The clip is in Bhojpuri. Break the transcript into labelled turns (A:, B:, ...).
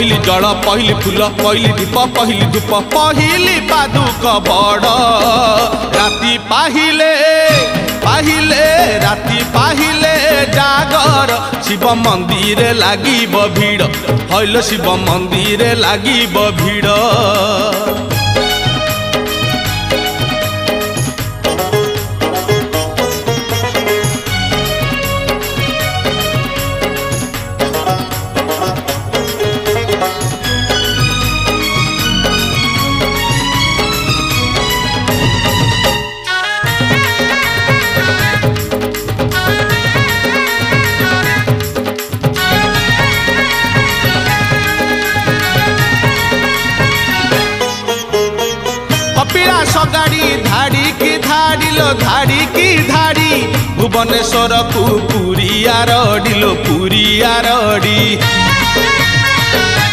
A: पहली जड़ पहली फूल पहली दीप पहली धूप पहली पादुक बड़ राति पाहिले पाहिले राति पाहिले जागर शिव मंदिर लागिब भीड़ हईल शिव मंदिर लागिब भीड़। सगाड़ी धाड़ी की धाड़ी लो धाड़ी की धाड़ी भुवनेश्वर को पुरी आरडी लो पुरी आरडी।